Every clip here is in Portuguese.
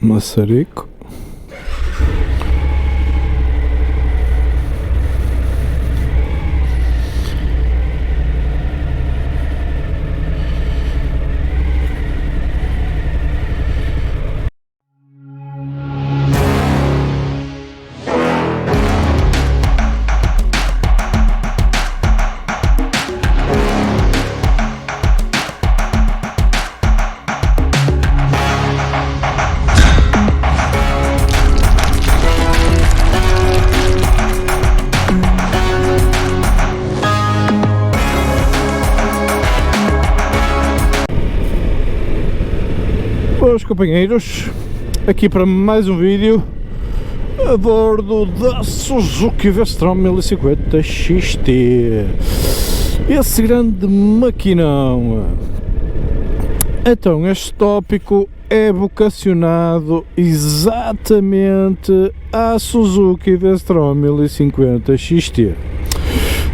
Maçarico. Boas companheiros, aqui para mais um vídeo a bordo da Suzuki V-Strom 1050 XT, esse grande maquinão. Então este tópico é vocacionado exatamente à Suzuki V-Strom 1050 XT.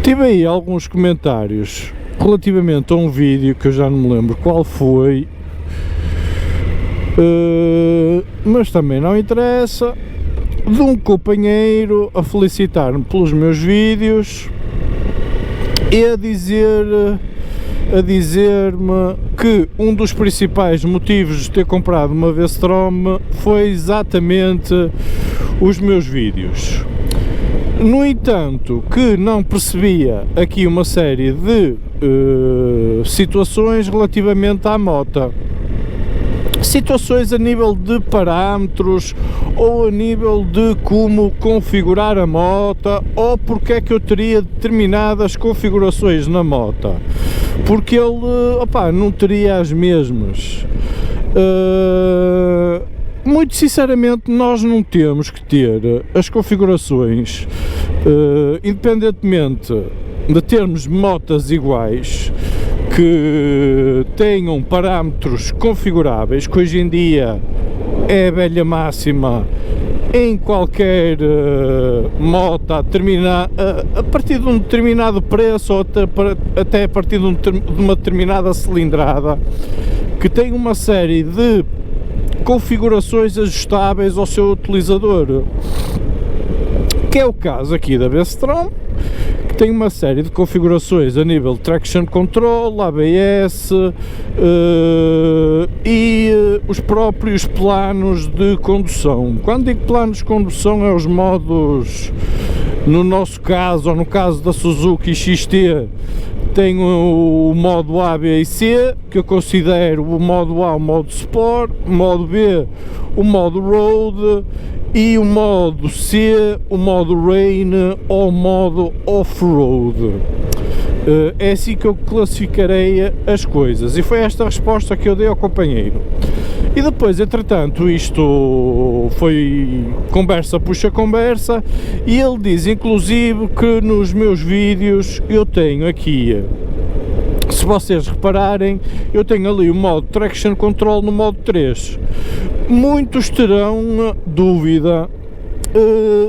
Tive aí alguns comentários relativamente a um vídeo que eu já não me lembro qual foi, mas também não interessa, de um companheiro a felicitar-me pelos meus vídeos e a dizer-me que um dos principais motivos de ter comprado uma V-Strom foi exatamente os meus vídeos. No entanto, que não percebia aqui uma série de situações relativamente à moto. Situações a nível de parâmetros ou a nível de como configurar a moto, ou porque é que eu teria determinadas configurações na moto, porque ele não teria as mesmas. Muito sinceramente, nós não temos que ter as configurações, independentemente de termos motas iguais, que tenham parâmetros configuráveis, que hoje em dia é a velha máxima em qualquer moto, a partir de um determinado preço, ou até a partir de uma determinada cilindrada, que tem uma série de configurações ajustáveis ao seu utilizador, que é o caso aqui da V-Strom, que tem uma série de configurações a nível de traction control, ABS e os próprios planos de condução. Quando digo planos de condução, é os modos, no nosso caso, ou no caso da Suzuki XT, tem o modo A, B e C, que eu considero o modo A o modo Sport, o modo B o modo Road e o modo C o modo Rain ou o modo Off-Road. É assim que eu classificarei as coisas, e foi esta a resposta que eu dei ao companheiro. E depois, entretanto, isto foi conversa puxa conversa, e ele diz inclusive que nos meus vídeos eu tenho aqui, se vocês repararem, eu tenho ali o modo Traction Control no modo 3. Muitos terão dúvida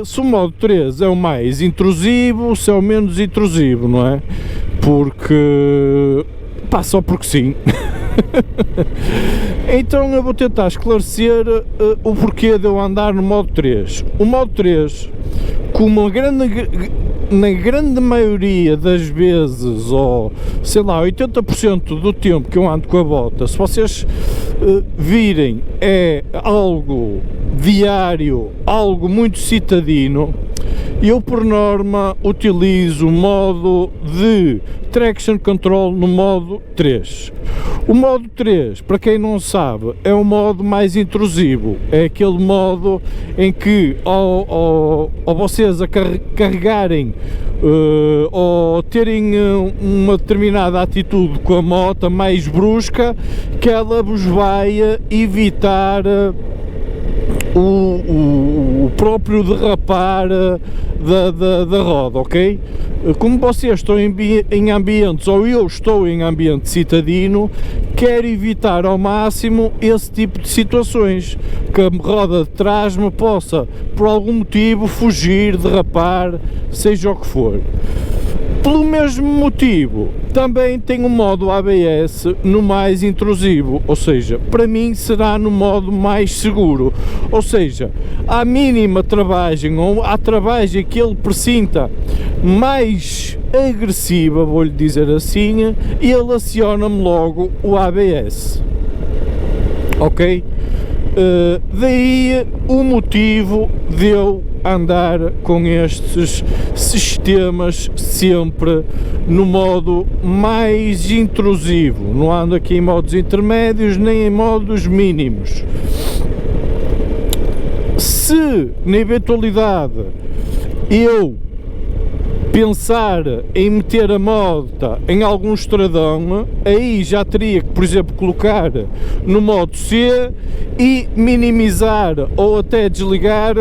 se o modo 3 é o mais intrusivo, se é o menos intrusivo, não é? Porque só porque sim. Então eu vou tentar esclarecer o porquê de eu andar no modo 3. O modo 3, como na grande maioria das vezes, ou sei lá, 80% do tempo que eu ando com a bota, se vocês virem, é algo diário, algo muito citadino. Eu por norma utilizo o modo de Traction Control no modo 3. O modo 3, para quem não sabe, é o modo mais intrusivo, é aquele modo em que ao vocês a carregarem ou terem uma determinada atitude com a moto mais brusca, que ela vos vai evitar o próprio derrapar da roda, ok? Como vocês estão em ambientes, ou eu estou em ambiente citadino, quero evitar ao máximo esse tipo de situações, que a roda de trás me possa, por algum motivo, fugir, derrapar, seja o que for. Pelo mesmo motivo, também tem o modo ABS no mais intrusivo, ou seja, para mim será no modo mais seguro, ou seja, à mínima travagem ou à travagem que ele presinta mais agressiva, vou-lhe dizer assim, ele aciona-me logo o ABS, ok? Daí o motivo de eu andar com estes sistemas sempre no modo mais intrusivo, não ando aqui em modos intermédios nem em modos mínimos. Se na eventualidade eu pensar em meter a moto em algum estradão, aí já teria que, por exemplo, colocar no modo C e minimizar ou até desligar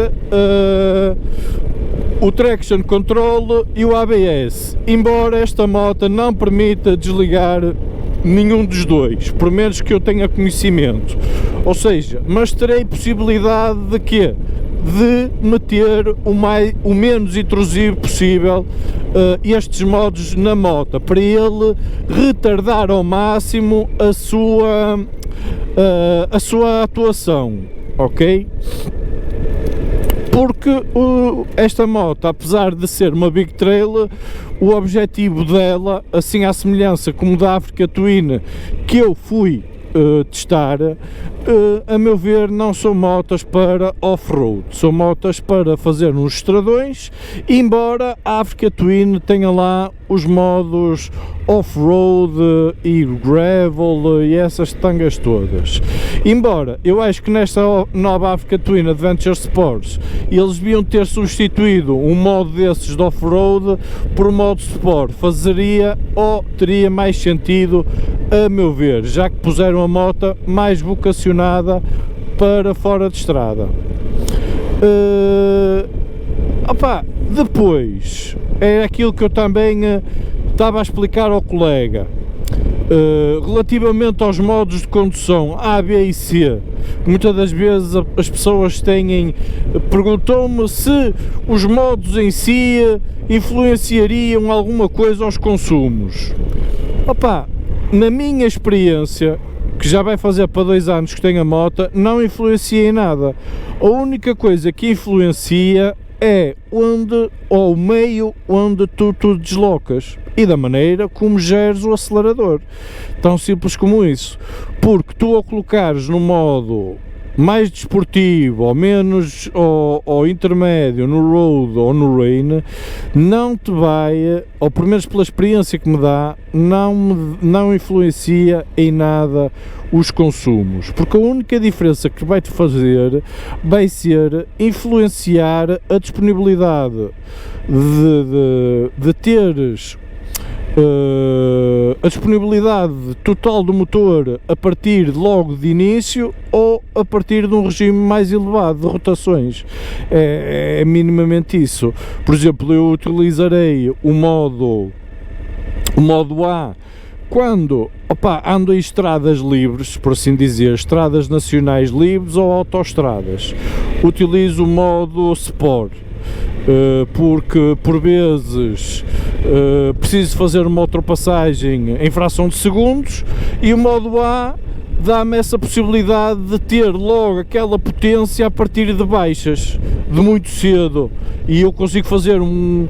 o Traction Control e o ABS, embora esta moto não permita desligar nenhum dos dois, por menos que eu tenha conhecimento, ou seja, mas terei possibilidade de quê? De meter o menos intrusivo possível estes modos na moto, para ele retardar ao máximo a sua atuação, ok? Porque esta moto, apesar de ser uma Big Trail, o objetivo dela, assim à semelhança como da Africa Twin que eu fui testar, a meu ver não são motas para off-road, são motas para fazer uns estradões, embora a Africa Twin tenha lá os modos off-road e gravel e essas tangas todas. Embora eu acho que nesta nova Africa Twin Adventure Sports eles deviam ter substituído um modo desses de off-road por um modo Sport, fazeria ou teria mais sentido a meu ver, já que puseram a moto mais vocacionada para fora de estrada. Depois é aquilo que eu também estava a explicar ao colega, relativamente aos modos de condução A, B e C. Muitas das vezes as pessoas perguntam-me se os modos em si influenciariam alguma coisa aos consumos. Na minha experiência, que já vai fazer para 2 anos que tenho a moto, não influencia em nada. A única coisa que influencia é o meio onde tu deslocas e da maneira como geres o acelerador. Tão simples como isso. Porque tu, ao colocares no modo mais desportivo ou menos ou intermédio no road ou no rain, não te vai, ou pelo menos pela experiência que me dá, não influencia em nada os consumos, porque a única diferença que vai-te fazer vai ser influenciar a disponibilidade de teres a disponibilidade total do motor a partir logo de início ou a partir de um regime mais elevado de rotações. É minimamente isso. Por exemplo, eu utilizarei o modo A quando ando em estradas livres, por assim dizer, estradas nacionais livres ou autoestradas. Utilizo o modo Sport, porque por vezes preciso fazer uma ultrapassagem em fração de segundos e o modo A dá-me essa possibilidade de ter logo aquela potência a partir de baixas, de muito cedo, e eu consigo fazer um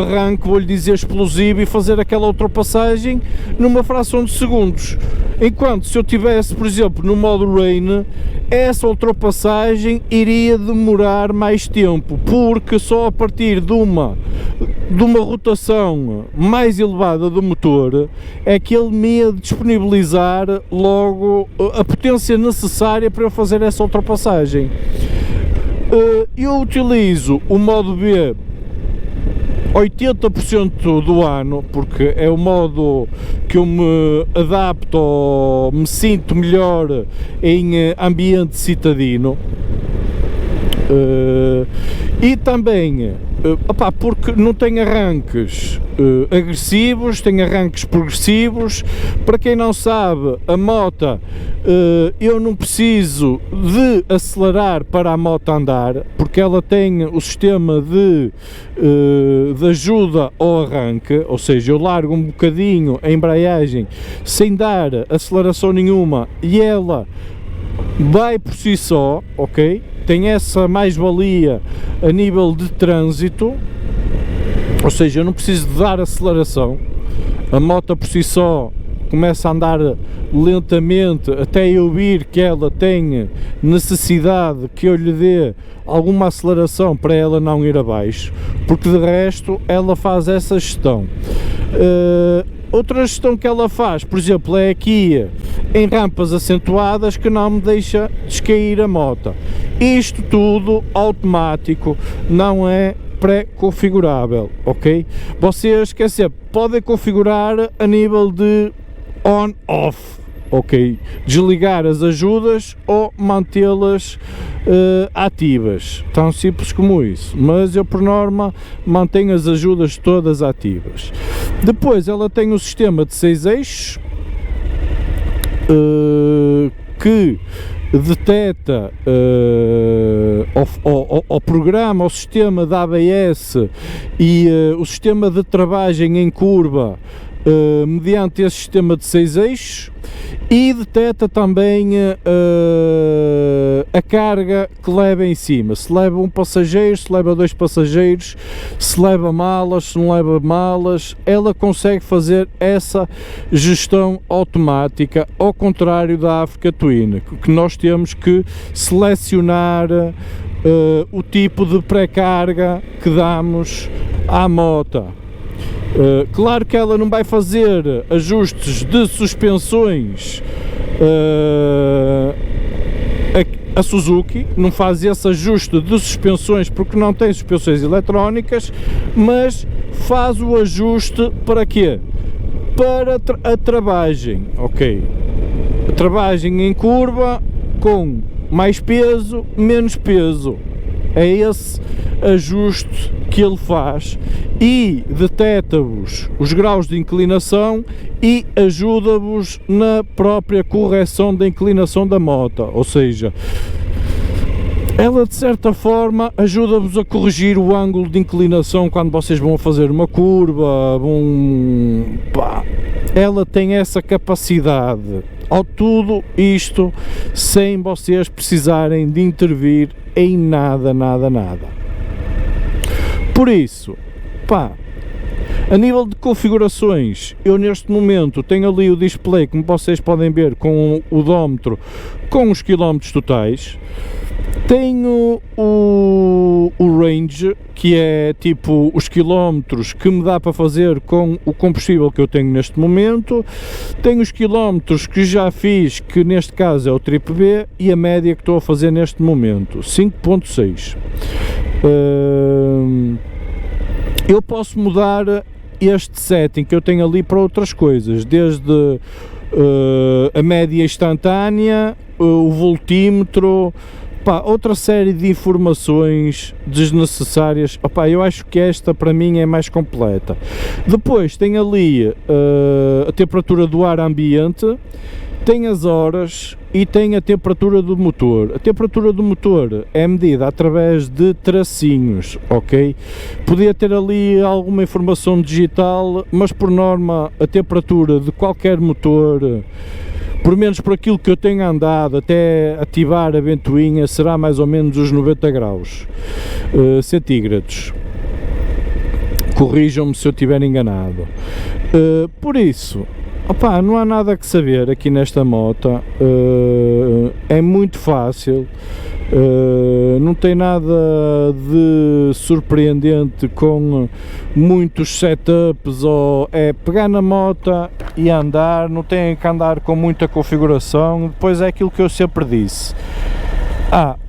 arranque, vou-lhe dizer, explosivo e fazer aquela ultrapassagem numa fração de segundos. Enquanto se eu tivesse, por exemplo, no modo Rain, essa ultrapassagem iria demorar mais tempo, porque só a partir de uma rotação mais elevada do motor é que ele me ia disponibilizar logo a potência necessária para eu fazer essa ultrapassagem. Eu utilizo o modo B 80% do ano, porque é o modo que eu me adapto ou me sinto melhor em ambiente citadino. E também opá, porque não tem arranques agressivos, tem arranques progressivos. Para quem não sabe, a moto, eu não preciso de acelerar para a moto andar, porque ela tem o sistema de ajuda ao arranque, ou seja, eu largo um bocadinho a embreagem sem dar aceleração nenhuma e ela vai por si só, ok? Tem essa mais-valia a nível de trânsito, ou seja, eu não preciso de dar aceleração, a moto por si só começa a andar lentamente até eu vir que ela tem necessidade que eu lhe dê alguma aceleração para ela não ir abaixo, porque de resto ela faz essa gestão. Outra gestão que ela faz, por exemplo, é aqui em rampas acentuadas que não me deixa descair a moto. Isto tudo automático, não é pré-configurável, ok? Vocês, quer dizer, podem configurar a nível de on-off, ok? Desligar as ajudas ou mantê-las ativas, tão simples como isso, mas eu por norma mantenho as ajudas todas ativas. Depois ela tem o sistema de 6 eixos que detecta ao programa, ao sistema da ABS e o sistema de travagem em curva mediante esse sistema de 6 eixos, e detecta também a carga que leva em cima, se leva um passageiro, se leva 2 passageiros, se leva malas, se não leva malas. Ela consegue fazer essa gestão automática, ao contrário da Africa Twin, que nós temos que selecionar o tipo de pré-carga que damos à moto. Claro que ela não vai fazer ajustes de suspensões, a Suzuki não faz esse ajuste de suspensões porque não tem suspensões eletrónicas, mas faz o ajuste para quê? Para a travagem, ok? A travagem em curva com mais peso, menos peso. É esse ajuste que ele faz e detecta-vos os graus de inclinação e ajuda-vos na própria correção da inclinação da moto, ou seja, ela de certa forma ajuda-vos a corrigir o ângulo de inclinação quando vocês vão fazer uma curva, ela tem essa capacidade. Ao tudo isto sem vocês precisarem de intervir em nada. Por isso, a nível de configurações, eu neste momento tenho ali o display, como vocês podem ver, com o odómetro, com os quilómetros totais. Tenho o range, que é tipo os quilómetros que me dá para fazer com o combustível que eu tenho neste momento. Tenho os quilómetros que já fiz, que neste caso é o triplo B, e a média que estou a fazer neste momento, 5.6. Eu posso mudar este setting que eu tenho ali para outras coisas, desde a média instantânea, o voltímetro, outra série de informações desnecessárias. Eu acho que esta para mim é mais completa. Depois tem ali a temperatura do ar ambiente, tem as horas e tem a temperatura do motor. A temperatura do motor é medida através de tracinhos, ok? Podia ter ali alguma informação digital, mas por norma a temperatura de qualquer motor, por menos por aquilo que eu tenho andado, até ativar a ventoinha, será mais ou menos os 90 graus centígrados. Corrijam-me se eu estiver enganado. Por isso, não há nada que saber aqui nesta moto, é muito fácil, não tem nada de surpreendente com muitos setups, ou é pegar na moto e andar, não tem que andar com muita configuração. Depois é aquilo que eu sempre disse.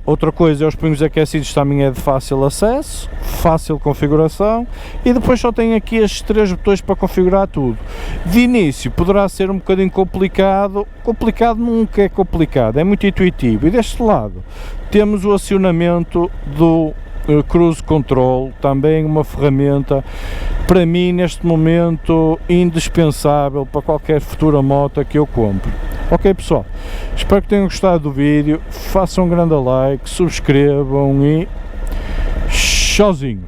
Outra coisa é os punhos aquecidos, também é de fácil acesso, fácil configuração, e depois só tem aqui estes 3 botões para configurar tudo. De início poderá ser um bocadinho complicado nunca é complicado, é muito intuitivo. E deste lado temos o acionamento do Cruise Control, também uma ferramenta para mim neste momento indispensável para qualquer futura moto que eu compre. Ok pessoal, espero que tenham gostado do vídeo, façam um grande like, subscrevam e tchauzinho.